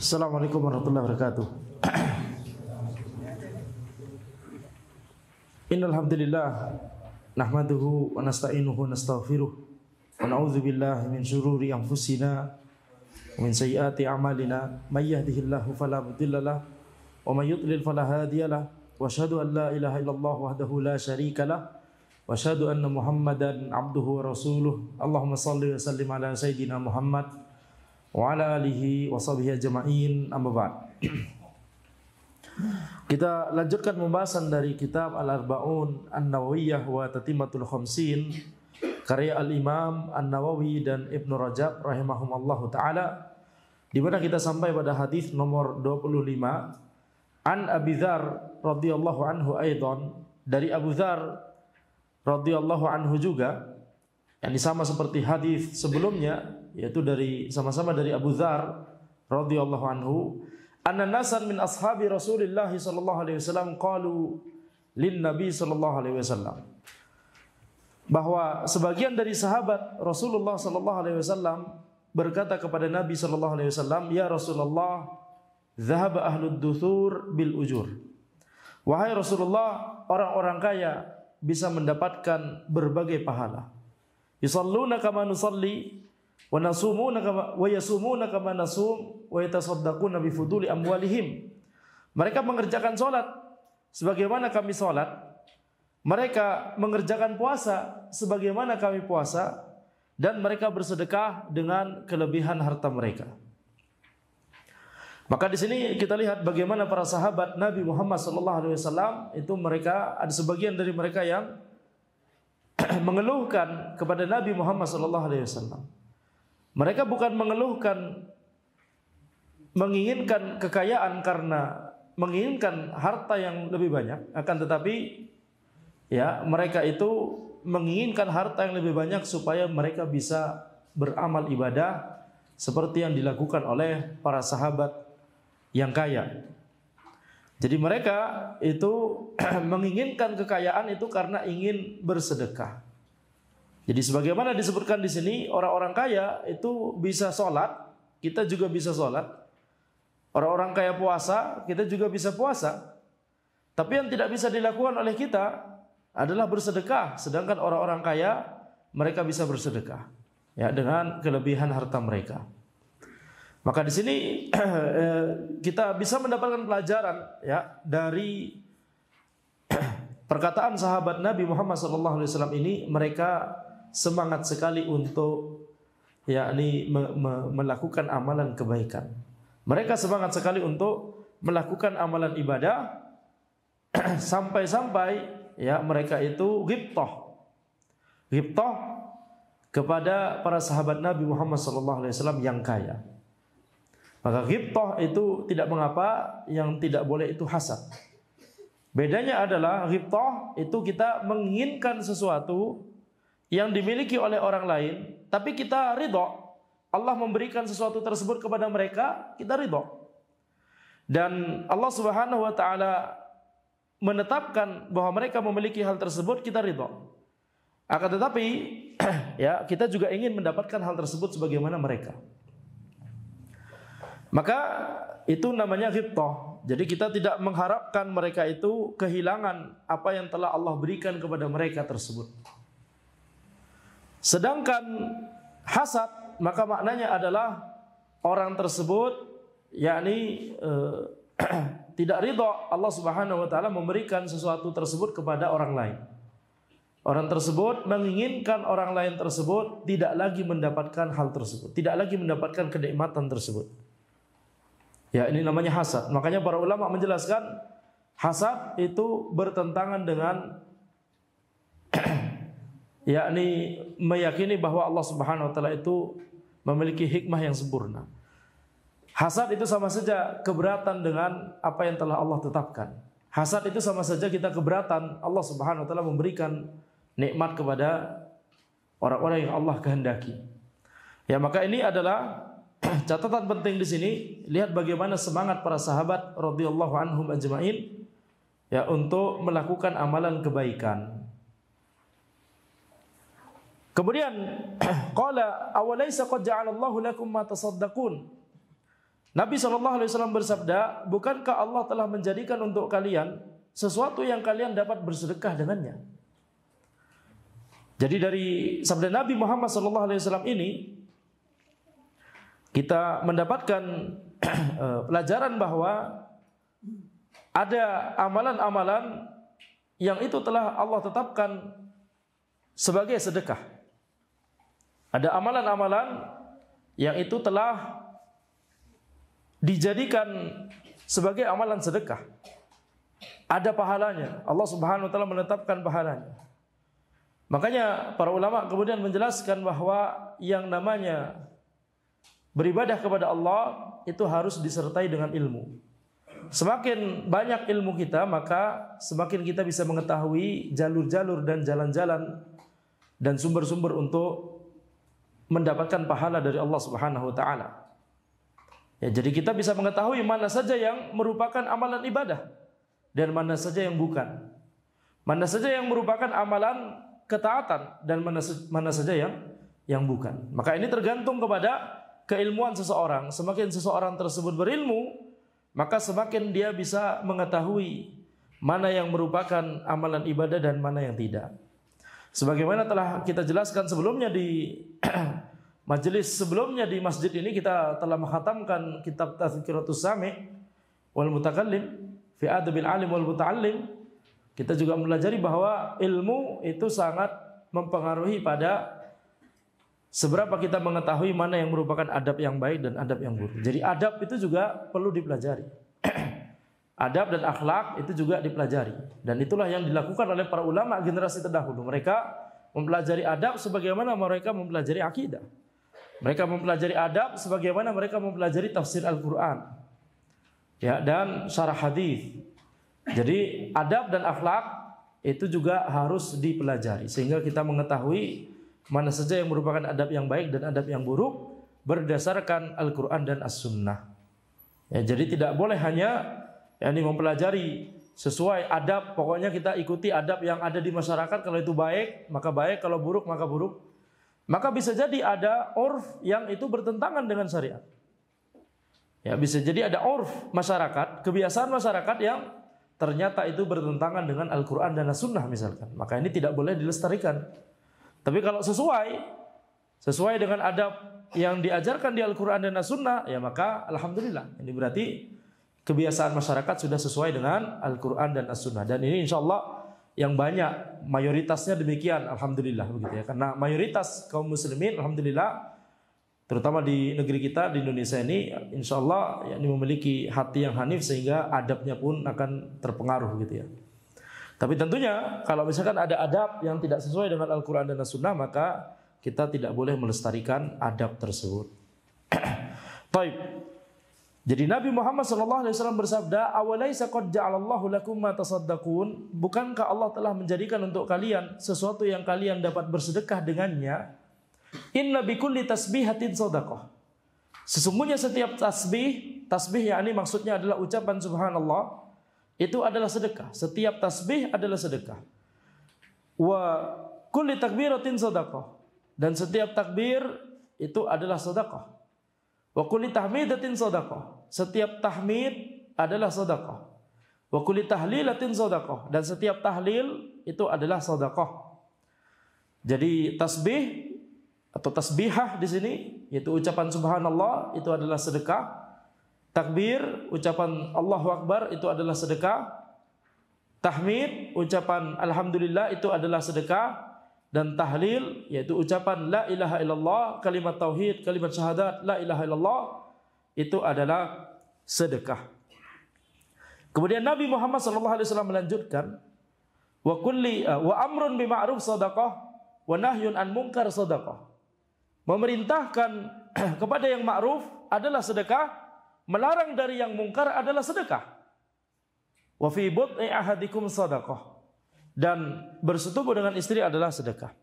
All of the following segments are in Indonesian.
Assalamualaikum warahmatullahi wabarakatuh. Innal hamdalillah nahmaduhu wa nasta'inuhu wa nastaghfiruh wa na'udzu billahi min shururi anfusina wa min sayyiati a'malina may yahdihillahu fala mudhillalah wa may yudlil fala hadiyalah wa asyhadu an la ilaha illallah wahdahu la syarikalah wa asyhadu anna Muhammadan abduhu wa rasuluh. Allahumma shalli wa sallim ala sayyidina Muhammad wa ala alihi wa sahbihi ajma'in, amma ba'd. Kita lanjutkan pembahasan dari kitab Al-Arba'un An-Nawawiyah wa Tatimmatul Khamsin karya Al-Imam An-Nawawi dan Ibnu Rajab rahimahumallahu taala, di mana kita sampai pada hadis nomor 25 an Abi Dzar radhiyallahu anhu aidan, dari Abu Dzar radhiyallahu anhu juga, yang sama seperti hadis sebelumnya, yaitu dari sama-sama dari Abu Dzar radhiyallahu anhu, anna nasan min ashabi Rasulillah sallallahu alaihi wasallam qalu lin Nabi sallallahu alaihi wasallam, bahwa sebagian dari sahabat Rasulullah sallallahu alaihi wasallam berkata kepada Nabi sallallahu alaihi wasallam, ya Rasulullah, dhahaba ahlud duthur bil ujur. Wahai Rasulullah, orang-orang kaya bisa mendapatkan berbagai pahala. Yusalluna kama nusalli wa nasumuna kama wa yasumuna kama nasum wa yatasaddaquna bi fuduli amwalihim. Mereka mengerjakan salat sebagaimana kami salat. Mereka mengerjakan puasa sebagaimana kami puasa, dan mereka bersedekah dengan kelebihan harta mereka. Maka di sini kita lihat bagaimana para sahabat Nabi Muhammad sallallahu alaihi wasallam itu, mereka ada sebagian dari mereka yang mengeluhkan kepada Nabi Muhammad sallallahu alaihi wasallam. Mereka bukan mengeluhkan menginginkan kekayaan karena menginginkan harta yang lebih banyak, akan tetapi ya mereka itu menginginkan harta yang lebih banyak supaya mereka bisa beramal ibadah seperti yang dilakukan oleh para sahabat yang kaya. Jadi mereka itu menginginkan kekayaan itu karena ingin bersedekah. Jadi sebagaimana disebutkan di sini, orang-orang kaya itu bisa sholat, kita juga bisa sholat. Orang-orang kaya puasa, kita juga bisa puasa. Tapi yang tidak bisa dilakukan oleh kita adalah bersedekah. Sedangkan orang-orang kaya, mereka bisa bersedekah ya dengan kelebihan harta mereka. Maka di sini kita bisa mendapatkan pelajaran ya dari perkataan sahabat Nabi Muhammad SAW ini. Mereka semangat sekali untuk yakni melakukan amalan kebaikan. Mereka semangat sekali untuk melakukan amalan ibadah sampai-sampai ya mereka itu ghibtah kepada para sahabat Nabi Muhammad SAW yang kaya. Maka ghibtah itu tidak mengapa, yang tidak boleh itu hasad. Bedanya adalah ghibtah itu kita menginginkan sesuatu yang dimiliki oleh orang lain, tapi kita ridho. Allah memberikan sesuatu tersebut kepada mereka, kita ridho. Dan Allah Subhanahu wa taala menetapkan bahwa mereka memiliki hal tersebut, kita ridho. Akan tetapi ya kita juga ingin mendapatkan hal tersebut sebagaimana mereka. Maka itu namanya ghibtah. Jadi kita tidak mengharapkan mereka itu kehilangan apa yang telah Allah berikan kepada mereka tersebut. Sedangkan hasad, maka maknanya adalah orang tersebut yakni tidak ridha Allah Subhanahu wa taala memberikan sesuatu tersebut kepada orang lain. Orang tersebut menginginkan orang lain tersebut tidak lagi mendapatkan hal tersebut, tidak lagi mendapatkan kenikmatan tersebut. Ya, ini namanya hasad. Makanya para ulama menjelaskan hasad itu bertentangan dengan yakni meyakini bahwa Allah Subhanahu wa taala itu memiliki hikmah yang sempurna. Hasad itu sama saja keberatan dengan apa yang telah Allah tetapkan. Hasad itu sama saja kita keberatan Allah Subhanahu wa taala memberikan nikmat kepada orang-orang yang Allah kehendaki. Ya, maka ini adalah catatan penting di sini. Lihat bagaimana semangat para sahabat radhiyallahu anhum ajma'in ya untuk melakukan amalan kebaikan. Kemudian qala awalaysa qad ja'alallahu lakum ma tasaddaqun. Nabi SAW bersabda, bukankah Allah telah menjadikan untuk kalian sesuatu yang kalian dapat bersedekah dengannya? Jadi dari sabda Nabi Muhammad SAW ini kita mendapatkan pelajaran bahwa ada amalan-amalan yang itu telah Allah tetapkan sebagai sedekah. Ada amalan-amalan yang itu telah dijadikan sebagai amalan sedekah. Ada pahalanya. Allah Subhanahu wa taala menetapkan pahalanya. Makanya para ulama kemudian menjelaskan bahwa yang namanya beribadah kepada Allah itu harus disertai dengan ilmu. Semakin banyak ilmu kita, maka semakin kita bisa mengetahui jalur-jalur dan jalan-jalan dan sumber-sumber untuk mendapatkan pahala dari Allah Subhanahu wa taala. Ya, jadi kita bisa mengetahui mana saja yang merupakan amalan ibadah dan mana saja yang bukan. Mana saja yang merupakan amalan ketaatan dan mana saja yang bukan. Maka ini tergantung kepada keilmuan seseorang. Semakin seseorang tersebut berilmu, maka semakin dia bisa mengetahui mana yang merupakan amalan ibadah dan mana yang tidak. Sebagaimana telah kita jelaskan sebelumnya di majelis sebelumnya di masjid ini, kita telah menghatamkan kitab Tazkiratus Sami' wal Mutakallim fi Adabil Alim wal Muta'allim. Kita juga mempelajari bahwa ilmu itu sangat mempengaruhi pada seberapa kita mengetahui mana yang merupakan adab yang baik dan adab yang buruk. Jadi adab itu juga perlu dipelajari. Adab dan akhlak itu juga dipelajari. Dan itulah yang dilakukan oleh para ulama generasi terdahulu. Mereka mempelajari adab sebagaimana mereka mempelajari akidah. Mereka mempelajari adab sebagaimana mereka mempelajari tafsir Al-Quran, ya, dan syarah hadis. Jadi adab dan akhlak itu juga harus dipelajari sehingga kita mengetahui mana saja yang merupakan adab yang baik dan adab yang buruk berdasarkan Al-Quran dan As-Sunnah. Ya, jadi tidak boleh hanya mempelajari sesuai adab, pokoknya kita ikuti adab yang ada di masyarakat, kalau itu baik maka baik, kalau buruk maka buruk. Maka bisa jadi ada urf yang itu bertentangan dengan syariat. Ya, bisa jadi ada urf masyarakat, kebiasaan masyarakat yang ternyata itu bertentangan dengan Al-Quran dan As-Sunnah misalkan. Maka ini tidak boleh dilestarikan. Tapi kalau sesuai dengan adab yang diajarkan di Al-Quran dan As-Sunnah, ya maka alhamdulillah. Ini berarti kebiasaan masyarakat sudah sesuai dengan Al-Quran dan As-Sunnah. Dan ini insya Allah yang banyak, mayoritasnya demikian, alhamdulillah begitu ya. Karena mayoritas kaum muslimin, alhamdulillah, terutama di negeri kita di Indonesia ini, insya Allah ini memiliki hati yang hanif sehingga adabnya pun akan terpengaruh gitu ya. Tapi tentunya kalau misalkan ada adab yang tidak sesuai dengan Al-Quran dan As-Sunnah, maka kita tidak boleh melestarikan adab tersebut. Baik. Jadi Nabi Muhammad SAW bersabda, "Awalaisa qad ja'alallahu lakum ma tasaddaqun?" Bukankah Allah telah menjadikan untuk kalian sesuatu yang kalian dapat bersedekah dengannya? Inna bikulli tasbihatin shadaqah. Sesungguhnya setiap tasbih yakni maksudnya adalah ucapan subhanallah, itu adalah sedekah. Setiap tasbih adalah sedekah. Wa kulli takbiratin shadaqah. Dan setiap takbir itu adalah sedekah. Wa kulli tahmidatin shadaqah. Setiap tahmid adalah sedekah. Wa kulli tahlilatin shadaqah. Dan setiap tahlil itu adalah sedekah. Jadi tasbih atau tasbihah di sini yaitu ucapan subhanallah itu adalah sedekah. Takbir, ucapan Allahu Akbar itu adalah sedekah. Tahmid, ucapan alhamdulillah itu adalah sedekah. Dan tahlil yaitu ucapan la ilaha illallah, kalimat tauhid, kalimat syahadat la ilaha illallah itu adalah sedekah. Kemudian Nabi Muhammad SAW melanjutkan, wa amrun bima'ruf sadaqah wa nahyun an munkar sadaqah. Memerintahkan kepada yang ma'ruf adalah sedekah, melarang dari yang mungkar adalah sedekah. Wa fi bud'i ahadikum sadaqah. Dan bersetubuh dengan istri adalah sedekah.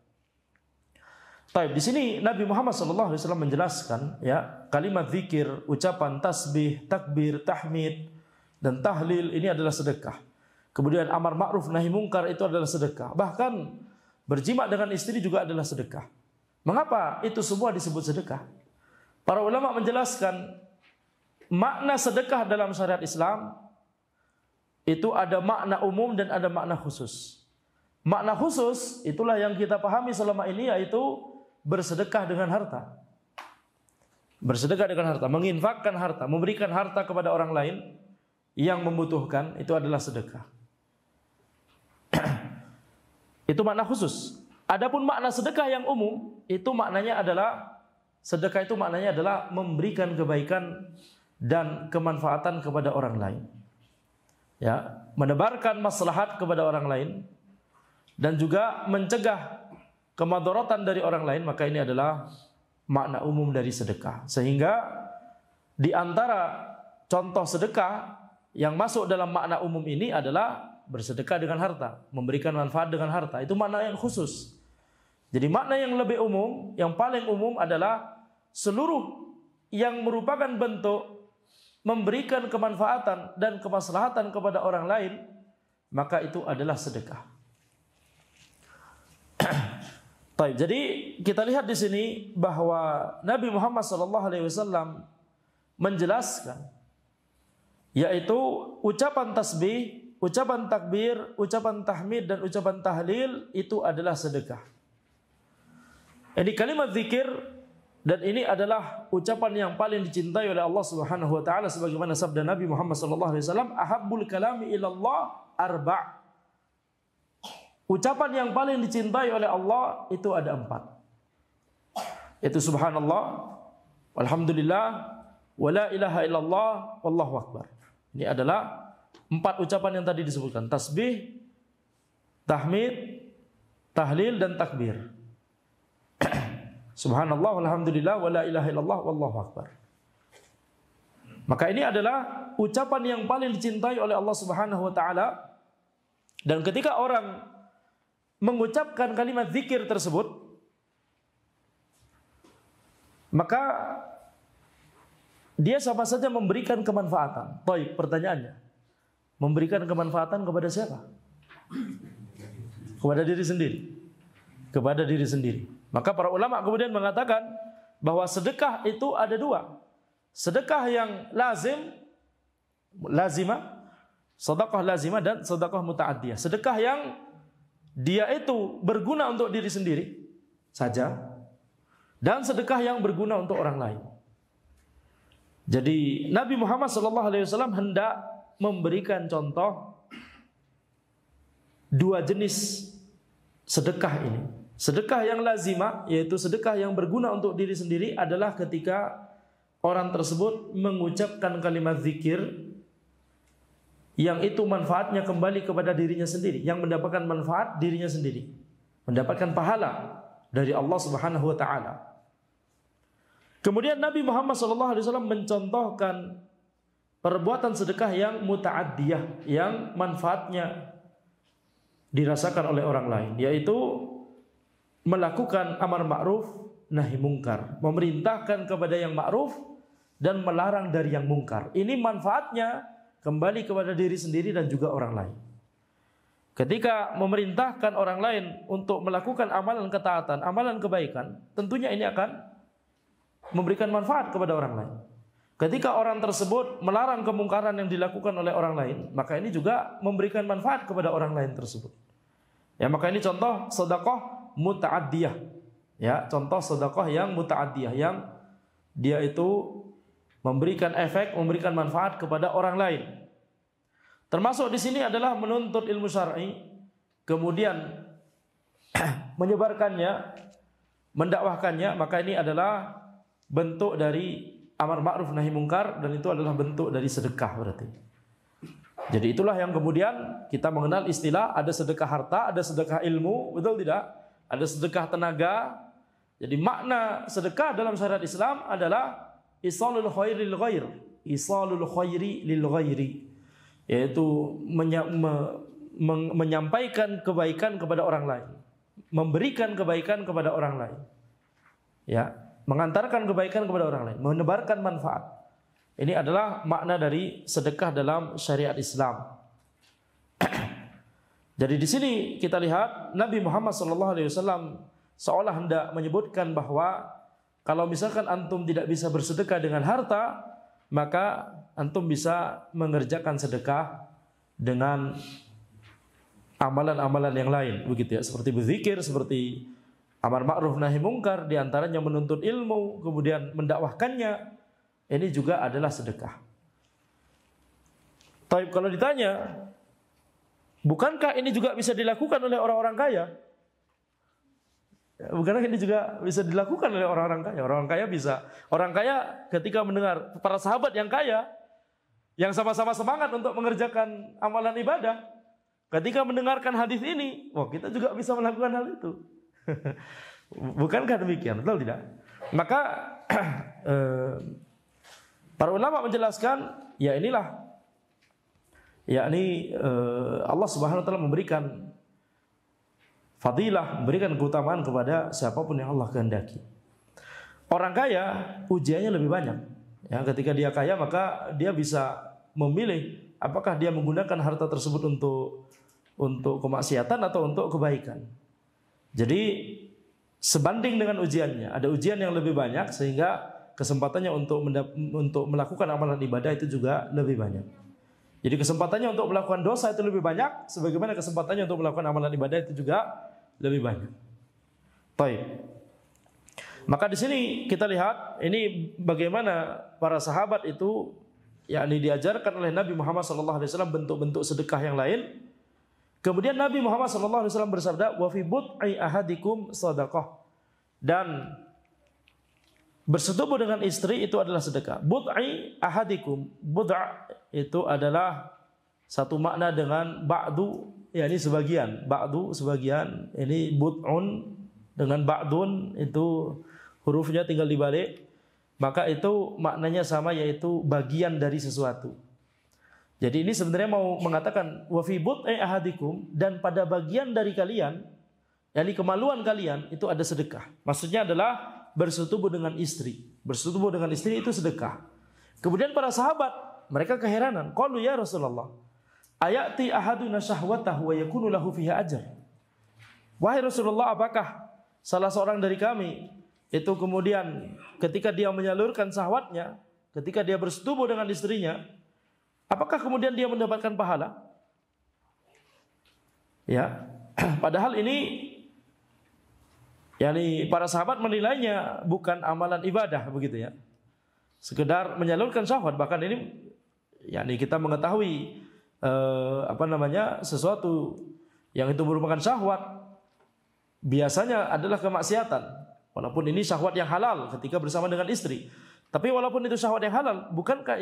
Baik, di sini Nabi Muhammad SAW menjelaskan ya, kalimat zikir, ucapan tasbih, takbir, tahmid dan tahlil ini adalah sedekah. Kemudian amar ma'ruf nahi mungkar itu adalah sedekah. Bahkan berjima dengan istri juga adalah sedekah. Mengapa itu semua disebut sedekah? Para ulama menjelaskan makna sedekah dalam syariat Islam itu ada makna umum dan ada makna khusus. Makna khusus itulah yang kita pahami selama ini, yaitu bersedekah dengan harta. Bersedekah dengan harta, menginfakkan harta, memberikan harta kepada orang lain yang membutuhkan, itu adalah sedekah. Itu makna khusus. Adapun makna sedekah yang umum, itu maknanya adalah sedekah itu maknanya adalah memberikan kebaikan dan kemanfaatan kepada orang lain. Ya, menebarkan maslahat kepada orang lain dan juga mencegah kemadharatan dari orang lain, maka ini adalah makna umum dari sedekah. Sehingga di antara contoh sedekah yang masuk dalam makna umum ini adalah bersedekah dengan harta, memberikan manfaat dengan harta. Itu makna yang khusus. Jadi makna yang lebih umum, yang paling umum adalah seluruh yang merupakan bentuk memberikan kemanfaatan dan kemaslahatan kepada orang lain, maka itu adalah sedekah. Jadi kita lihat di sini bahwa Nabi Muhammad SAW menjelaskan, yaitu ucapan tasbih, ucapan takbir, ucapan tahmid dan ucapan tahlil itu adalah sedekah. Ini kalimat zikir, dan ini adalah ucapan yang paling dicintai oleh Allah Subhanahu wa taala, sebagaimana sabda Nabi Muhammad SAW, ahabbul kalami ilallah arba'. Ucapan yang paling dicintai oleh Allah itu ada 4. Itu subhanallah, walhamdulillah, wala ilaha illallah, wallahu akbar. Ini adalah 4 ucapan yang tadi disebutkan. Tasbih, tahmid, tahlil dan takbir. Subhanallah, walhamdulillah, wala ilaha illallah, wallahu akbar. Maka ini adalah ucapan yang paling dicintai oleh Allah Subhanahu wa taala. Dan ketika orang mengucapkan kalimat zikir tersebut, maka dia sama saja memberikan kemanfaatan. Baik, pertanyaannya, memberikan kemanfaatan kepada siapa? Kepada diri sendiri. Kepada diri sendiri. Maka para ulama kemudian mengatakan bahwa sedekah itu ada 2. Sedekah yang lazimah, sedekah lazimah dan sedekah muta'addiyah. Sedekah yang dia itu berguna untuk diri sendiri saja, dan sedekah yang berguna untuk orang lain. Jadi Nabi Muhammad SAW hendak memberikan contoh 2 jenis sedekah ini. Sedekah yang lazimah, yaitu sedekah yang berguna untuk diri sendiri, adalah ketika orang tersebut mengucapkan kalimat zikir yang itu manfaatnya kembali kepada dirinya sendiri, yang mendapatkan manfaat dirinya sendiri, mendapatkan pahala dari Allah Subhanahu wa taala. Kemudian Nabi Muhammad SAW mencontohkan perbuatan sedekah yang muta'addiyah, yang manfaatnya dirasakan oleh orang lain, yaitu melakukan amar ma'ruf nahi mungkar, memerintahkan kepada yang ma'ruf dan melarang dari yang mungkar. Ini manfaatnya kembali kepada diri sendiri dan juga orang lain. Ketika memerintahkan orang lain untuk melakukan amalan ketaatan, amalan kebaikan, tentunya ini akan memberikan manfaat kepada orang lain. Ketika orang tersebut melarang kemungkaran yang dilakukan oleh orang lain, maka ini juga memberikan manfaat kepada orang lain tersebut. Ya, maka ini contoh sedekah muta'addiyah. Ya, contoh sedekah yang muta'addiyah, yang dia itu memberikan efek, memberikan manfaat kepada orang lain. Termasuk di sini adalah menuntut ilmu syar'i, kemudian menyebarkannya, mendakwahkannya, maka ini adalah bentuk dari amar ma'ruf nahi mungkar, dan itu adalah bentuk dari sedekah berarti. Jadi itulah yang kemudian kita mengenal istilah ada sedekah harta, ada sedekah ilmu, betul tidak? Ada sedekah tenaga. Jadi makna sedekah dalam syariat Islam adalah isalul khairi lil ghair, isalul khairi lil ghairi, yaitu menyampaikan kebaikan kepada orang lain, memberikan kebaikan kepada orang lain, ya, mengantarkan kebaikan kepada orang lain, menebarkan manfaat. Ini adalah makna dari sedekah dalam syariat Islam. Jadi di sini kita lihat Nabi Muhammad SAW seolah hendak menyebutkan bahwa kalau misalkan antum tidak bisa bersedekah dengan harta, maka antum bisa mengerjakan sedekah dengan amalan-amalan yang lain, begitu ya, seperti berzikir, seperti amar ma'ruf nahi mungkar, diantaranya menuntut ilmu, kemudian mendakwahkannya, ini juga adalah sedekah. Tapi kalau ditanya, bukankah ini juga bisa dilakukan oleh orang-orang kaya? Bukankah ini juga bisa dilakukan oleh orang-orang kaya? Orang kaya bisa. Orang kaya ketika mendengar para sahabat yang kaya, yang sama-sama semangat untuk mengerjakan amalan ibadah, ketika mendengarkan hadis ini, wah, kita juga bisa melakukan hal itu. Bukankah demikian? Betul tidak? Maka para ulama menjelaskan, ya inilah, yakni Allah Subhanahu wa taala memberikan fadilah, memberikan keutamaan kepada siapapun yang Allah kehendaki. Orang kaya ujiannya lebih banyak. Ya, ketika dia kaya maka dia bisa memilih apakah dia menggunakan harta tersebut untuk kemaksiatan atau untuk kebaikan. Jadi sebanding dengan ujiannya, ada ujian yang lebih banyak sehingga kesempatannya untuk melakukan amalan ibadah itu juga lebih banyak. Jadi kesempatannya untuk melakukan dosa itu lebih banyak, sebagaimana kesempatannya untuk melakukan amalan ibadah itu juga lebih banyak. Baik. Maka di sini kita lihat ini bagaimana para sahabat itu, yakni diajarkan oleh Nabi Muhammad SAW bentuk-bentuk sedekah yang lain. Kemudian Nabi Muhammad SAW bersabda, wa fi bud'i ahadikum sadaqah, dan bersetubuh dengan istri itu adalah sedekah. Bud'i ahadikum, bud'a itu adalah satu makna dengan ba'du, yakni sebagian, ba'du sebagian, ini bud'un dengan ba'dun itu hurufnya tinggal dibalik, maka itu maknanya sama, yaitu bagian dari sesuatu. Jadi ini sebenarnya mau mengatakan wa fi bud'i ahadikum, dan pada bagian dari kalian, yakni kemaluan kalian itu ada sedekah. Maksudnya adalah bersetubuh dengan istri. Bersetubuh dengan istri itu sedekah. Kemudian para sahabat mereka keheranan, qalu ya Rasulullah, ayati ahaduna syahwatahu wa yakunu lahu fiha ajr. Wahai Rasulullah, apakah salah seorang dari kami itu kemudian ketika dia menyalurkan syahwatnya, ketika dia bersetubuh dengan istrinya, apakah kemudian dia mendapatkan pahala? Ya, padahal ini, yakni para sahabat menilainya bukan amalan ibadah, begitu ya, sekedar menyalurkan syahwat. Bahkan ini, yakni kita mengetahui sesuatu yang itu merupakan syahwat biasanya adalah kemaksiatan, walaupun ini syahwat yang halal ketika bersama dengan istri. Tapi walaupun itu syahwat yang halal, bukankah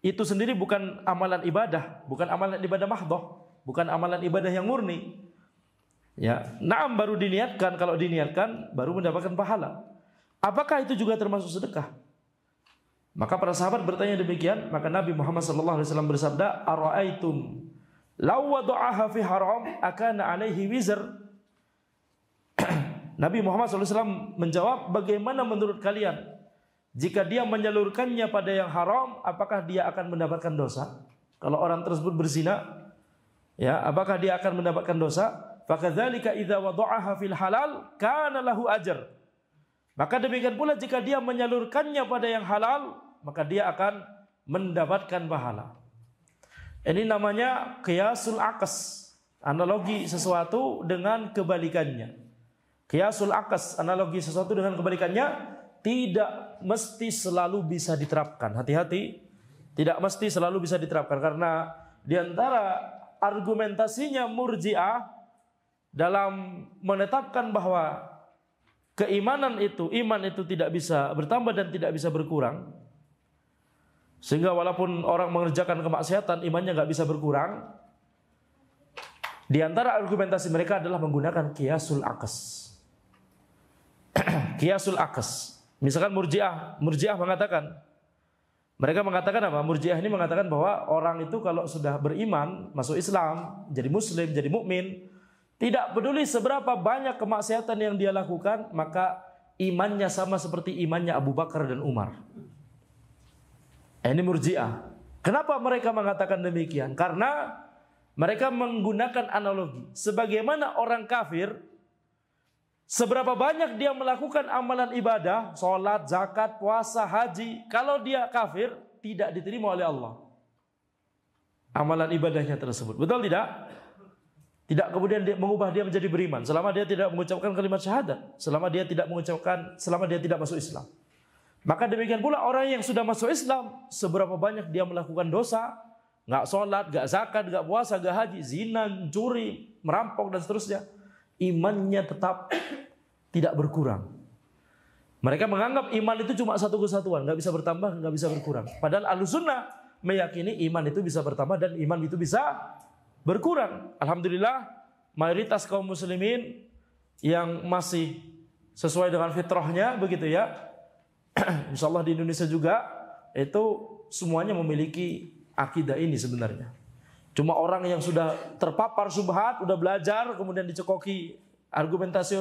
itu sendiri bukan amalan ibadah, bukan amalan ibadah mahdhah, bukan amalan ibadah yang murni. Ya, na'am, baru diniatkan, kalau diniatkan baru mendapatkan pahala. Apakah itu juga termasuk sedekah? Maka para sahabat bertanya demikian, maka Nabi Muhammad SAW bersabda, ara'aitum law wada'aha fi haram akana alaihi wizr. Nabi Muhammad SAW menjawab, bagaimana menurut kalian jika dia menyalurkannya pada yang haram, apakah dia akan mendapatkan dosa? Kalau orang tersebut berzina, ya, apakah dia akan mendapatkan dosa? Fakadzalika idza wada'aha fil halal kana lahu ajr. Maka demikian pula jika dia menyalurkannya pada yang halal, maka dia akan mendapatkan pahala. Ini namanya qiyasul aqs, analogi sesuatu dengan kebalikannya. Qiyasul aqs, analogi sesuatu dengan kebalikannya, tidak mesti selalu bisa diterapkan. Hati-hati, tidak mesti selalu bisa diterapkan, karena di antara argumentasinya Murji'ah dalam menetapkan bahwa iman itu tidak bisa bertambah dan tidak bisa berkurang, sehingga walaupun orang mengerjakan kemaksiatan imannya nggak bisa berkurang. Di antara argumentasi mereka adalah menggunakan qiyasul aqs. Qiyasul aqs. Misalkan Murji'ah mengatakan, mereka mengatakan apa? Murji'ah ini mengatakan bahwa orang itu kalau sudah beriman, masuk Islam, jadi muslim, jadi mukmin, tidak peduli seberapa banyak kemaksiatan yang dia lakukan, maka imannya sama seperti imannya Abu Bakar dan Umar. Ini Murji'ah. Kenapa mereka mengatakan demikian? Karena mereka menggunakan analogi. Sebagaimana orang kafir Seberapa banyak dia melakukan amalan ibadah, sholat, zakat, puasa, haji, kalau dia kafir, tidak diterima oleh Allah amalan ibadahnya tersebut. Betul tidak? Tidak kemudian mengubah dia menjadi beriman selama dia tidak mengucapkan kalimat syahadat, selama dia tidak masuk Islam. Maka demikian pula orang yang sudah masuk Islam, seberapa banyak dia melakukan dosa, nggak sholat, nggak zakat, nggak puasa, nggak haji, zina, curi, merampok dan seterusnya, imannya tetap tidak berkurang. Mereka menganggap iman itu cuma satu kesatuan, nggak bisa bertambah, nggak bisa berkurang. Padahal Ahlussunnah meyakini iman itu bisa bertambah dan iman itu bisa berkurang. Alhamdulillah, mayoritas kaum muslimin yang masih sesuai dengan fitrahnya begitu ya. Insyaallah di Indonesia juga itu semuanya memiliki akidah ini sebenarnya. Cuma orang yang sudah terpapar syubhat, udah belajar, kemudian dicekoki argumentasi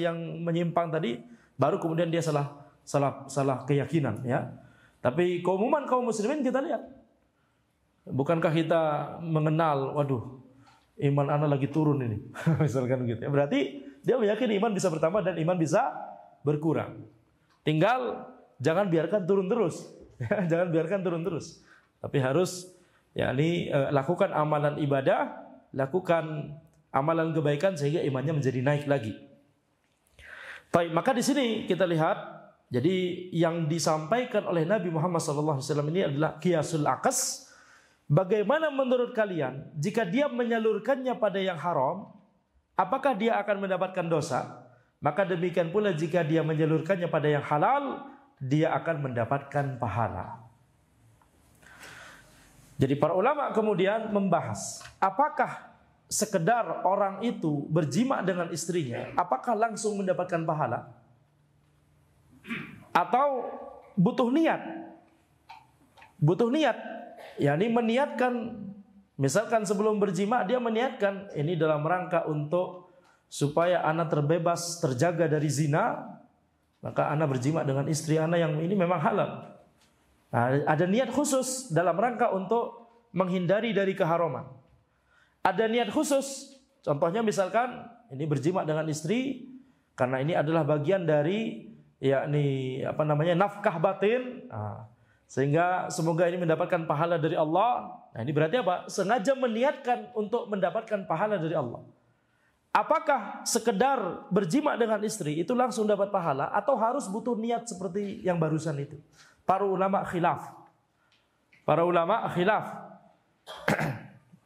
yang menyimpang tadi, baru kemudian dia salah keyakinan ya. Tapi keumuman kaum muslimin kita lihat, bukankah kita mengenal, waduh, iman ana lagi turun ini, misalkan gitu ya. Berarti dia meyakini iman bisa bertambah dan iman bisa berkurang. Tinggal jangan biarkan turun terus, jangan biarkan turun terus. Tapi harus lakukan amalan ibadah, lakukan amalan kebaikan sehingga imannya menjadi naik lagi. Baik, maka di sini kita lihat, jadi yang disampaikan oleh Nabi Muhammad SAW ini adalah qiyasul aqas. Bagaimana menurut kalian jika dia menyalurkannya pada yang haram, apakah dia akan mendapatkan dosa? Maka demikian pula jika dia menyalurkannya pada yang halal, dia akan mendapatkan pahala. Jadi para ulama kemudian membahas, apakah sekedar orang itu berjima dengan istrinya, apakah langsung mendapatkan pahala? Atau butuh niat? Butuh niat, yakni meniatkan, misalkan sebelum berjima dia meniatkan ini dalam rangka untuk supaya anak terbebas, terjaga dari zina, maka anak berjima dengan istri anak yang ini memang halal. Nah, ada niat khusus dalam rangka untuk menghindari dari keharaman. Ada niat khusus, contohnya misalkan ini berjima dengan istri karena ini adalah bagian dari nafkah batin, sehingga semoga ini mendapatkan pahala dari Allah. Nah, ini berarti apa? Sengaja meniatkan untuk mendapatkan pahala dari Allah. Apakah sekedar berjima dengan istri itu langsung dapat pahala atau harus butuh niat seperti yang barusan itu? Para ulama khilaf.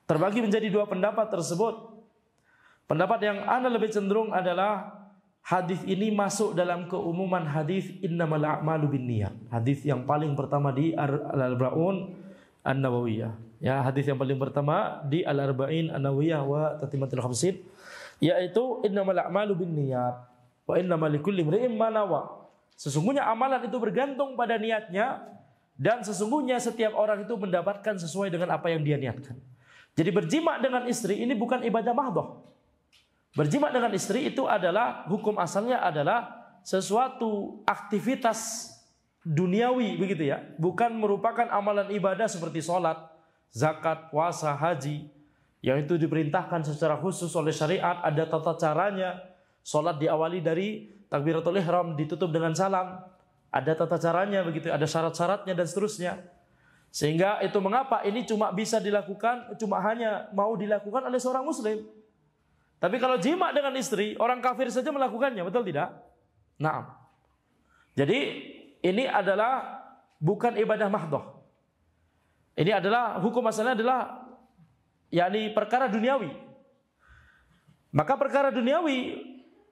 Terbagi menjadi dua pendapat tersebut. Pendapat yang ana lebih cenderung adalah hadis ini masuk dalam keumuman hadis innamal a'malu binniyat. Hadis yang paling pertama di Al-Arba'un An-Nawawiyah. Ya, hadis yang paling pertama di Al-Arba'in An-Nawawiyah wa Tatimatul Khamsin, yaitu innamal a'malu binniyat wa innamal likulli imri'in ma nawa. Sesungguhnya amalan itu bergantung pada niatnya dan sesungguhnya setiap orang itu mendapatkan sesuai dengan apa yang dia niatkan. Jadi berjima dengan istri ini bukan ibadah mahdhah. Berjima dengan istri itu adalah hukum asalnya adalah sesuatu aktivitas duniawi begitu ya, bukan merupakan amalan ibadah seperti sholat, zakat, puasa, haji yang itu diperintahkan secara khusus oleh syariat, ada tata caranya. Sholat diawali dari takbiratul ihram, ditutup dengan salam, ada tata caranya begitu, ada syarat-syaratnya dan seterusnya. Sehingga itu mengapa ini cuma bisa dilakukan, cuma hanya mau dilakukan oleh seorang muslim. Tapi kalau jima dengan istri, orang kafir saja melakukannya, betul tidak? Naam. Jadi ini adalah bukan ibadah mahdhah. Ini adalah hukum asalnya adalah perkara duniawi. Maka perkara duniawi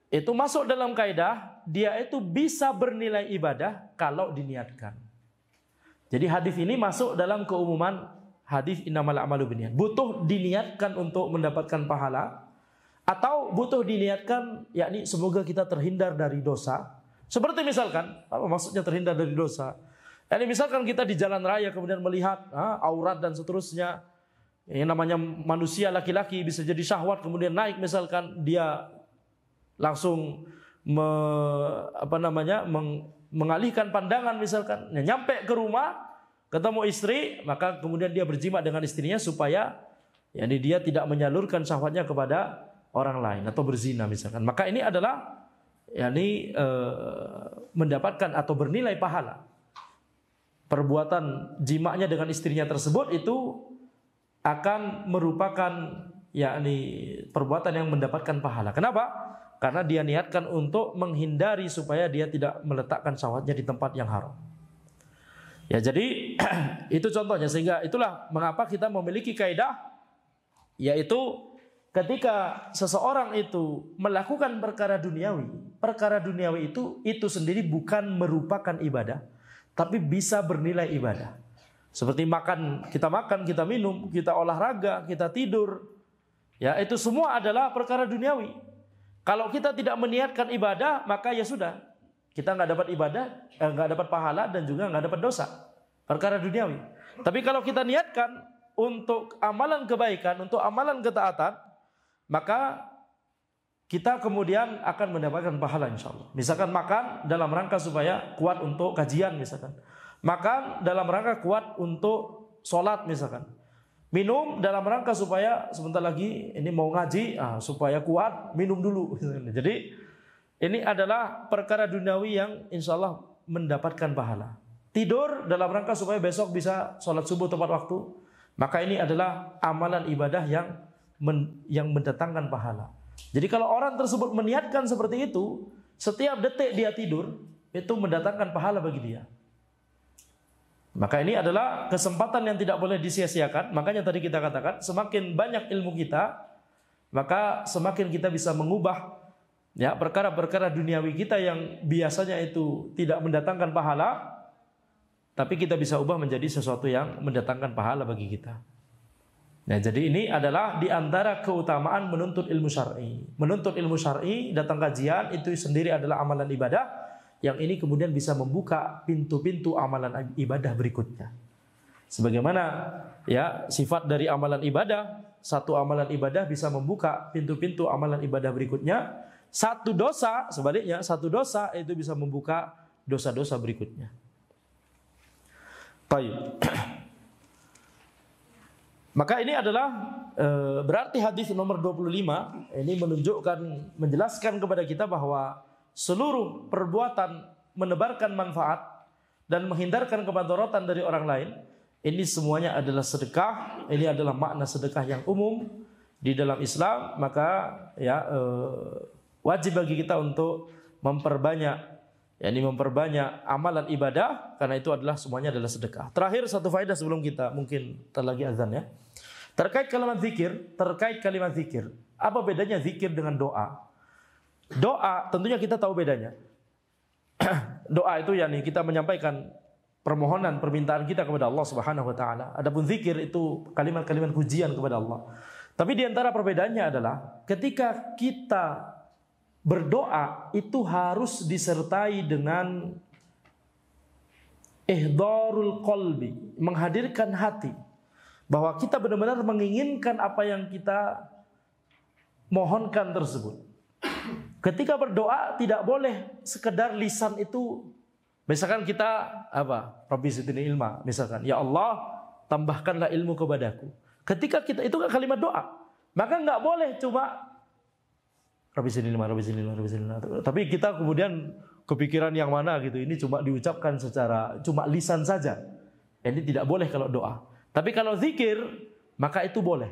itu masuk dalam kaidah, dia itu bisa bernilai ibadah kalau diniatkan. Jadi hadis ini masuk dalam keumuman hadis innamal a'malu binniyat. Butuh diniatkan untuk mendapatkan pahala, atau butuh diniatkan yakni semoga kita terhindar dari dosa. Seperti misalkan, apa maksudnya terhindar dari dosa? Yani misalkan kita di jalan raya kemudian melihat aurat dan seterusnya. Yang namanya manusia laki-laki bisa jadi syahwat kemudian naik, misalkan dia langsung mengalihkan pandangan, misalkan nyampe ke rumah ketemu istri, maka kemudian dia berjima dengan istrinya supaya dia tidak menyalurkan syahwatnya kepada orang lain atau berzina misalkan. Maka ini adalah yakni mendapatkan atau bernilai pahala. Perbuatan jima'nya dengan istrinya tersebut itu akan merupakan yakni perbuatan yang mendapatkan pahala. Kenapa? Karena dia niatkan untuk menghindari supaya dia tidak meletakkan syahwatnya di tempat yang haram. Ya, jadi itu contohnya, sehingga itulah mengapa kita memiliki kaidah, yaitu ketika seseorang itu melakukan perkara duniawi itu sendiri bukan merupakan ibadah, tapi bisa bernilai ibadah. Seperti kita minum, kita olahraga, kita tidur. Ya, itu semua adalah perkara duniawi. Kalau kita tidak meniatkan ibadah, maka ya sudah, kita nggak dapat ibadah, nggak dapat pahala dan juga nggak dapat dosa. Perkara duniawi. Tapi kalau kita niatkan untuk amalan kebaikan, untuk amalan ketaatan, maka kita kemudian akan mendapatkan pahala insyaallah. Misalkan makan dalam rangka supaya kuat untuk kajian misalkan. Makan dalam rangka kuat untuk sholat misalkan. Minum dalam rangka supaya sebentar lagi ini mau ngaji, supaya kuat minum dulu. Jadi ini adalah perkara duniawi yang insyaallah mendapatkan pahala. Tidur dalam rangka supaya besok bisa sholat subuh tepat waktu. Maka ini adalah amalan ibadah yang mendatangkan pahala. Jadi kalau orang tersebut meniatkan seperti itu, setiap detik dia tidur itu mendatangkan pahala bagi dia. Maka ini adalah kesempatan yang tidak boleh disia-siakan. Makanya tadi kita katakan, semakin banyak ilmu kita, maka semakin kita bisa mengubah ya perkara-perkara duniawi kita yang biasanya itu tidak mendatangkan pahala, tapi kita bisa ubah menjadi sesuatu yang mendatangkan pahala bagi kita. Nah, jadi ini adalah di antara keutamaan menuntut ilmu syar'i. Menuntut ilmu syar'i, datang kajian itu sendiri adalah amalan ibadah yang ini kemudian bisa membuka pintu-pintu amalan ibadah berikutnya. Sebagaimana ya sifat dari amalan ibadah, satu amalan ibadah bisa membuka pintu-pintu amalan ibadah berikutnya. Satu dosa, sebaliknya, satu dosa itu bisa membuka dosa-dosa berikutnya. Baik. Maka ini adalah berarti hadis nomor 25 ini menjelaskan kepada kita bahwa seluruh perbuatan menebarkan manfaat dan menghindarkan kemadharatan dari orang lain, ini semuanya adalah sedekah. Ini adalah makna sedekah yang umum di dalam Islam. Maka ya wajib bagi kita untuk memperbanyak amalan ibadah, karena itu adalah semuanya adalah sedekah. Terakhir satu faedah sebelum kita mungkin lagi azan ya. Terkait kalimat zikir, apa bedanya zikir dengan doa? Doa tentunya kita tahu bedanya. Doa itu yakni kita menyampaikan permohonan, permintaan kita kepada Allah Subhanahu wa taala. Adapun zikir itu kalimat-kalimat pujian kepada Allah. Tapi di antara perbedaannya adalah ketika kita berdoa itu harus disertai dengan ihdarul qalbi, menghadirkan hati, bahwa kita benar-benar menginginkan apa yang kita mohonkan tersebut. Ketika berdoa tidak boleh sekedar lisan itu, misalkan kita Rabbi zidni ilma, misalkan ya Allah tambahkanlah ilmu kepadaku. Ketika kita itu kan kalimat doa, maka nggak boleh cuma Rabbi zidni ilma, Rabbi zidni ilma, Rabbi zidni ilma. Tapi kita kemudian kepikiran yang mana gitu, ini cuma diucapkan secara cuma lisan saja. Ini tidak boleh kalau doa. Tapi kalau zikir, maka itu boleh.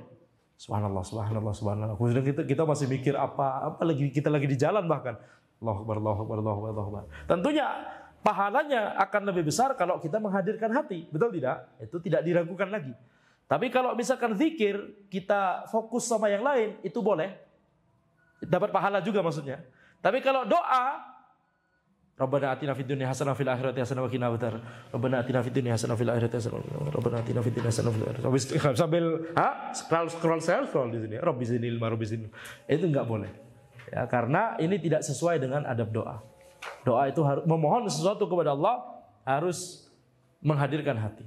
Subhanallah, subhanallah, subhanallah. Kemudian kita masih mikir apa lagi, kita lagi di jalan bahkan. Allahu Akbar, Allahu Akbar, Allahu Akbar, Allahu Akbar. Tentunya pahalanya akan lebih besar kalau kita menghadirkan hati. Betul tidak? Itu tidak diragukan lagi. Tapi kalau misalkan zikir, kita fokus sama yang lain, itu boleh. Dapat pahala juga maksudnya. Tapi kalau doa, Rabbana atina fid dunya hasanah fil akhirati hasanah wa qina adzabannar. Rabbana atina fid dunya hasanah fil akhirati hasanah. Rabbana atina fid dunya hasanah fil akhirati. Sambil scroll di sini. Rabbi zidni ilma, Rabbi zidni. Itu enggak boleh. Ya, karena ini tidak sesuai dengan adab doa. Doa itu harus memohon sesuatu kepada Allah, harus menghadirkan hati.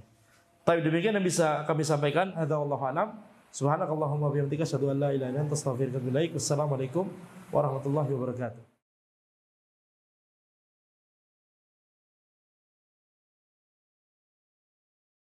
Tapi demikian yang bisa kami sampaikan. Hadza wallahu a'lam. Subhanakallahumma wa bihamdika asyhadu an la ilaha illa anta astaghfiruka wa atubu ilaik. Wassalamualaikum warahmatullahi wabarakatuh.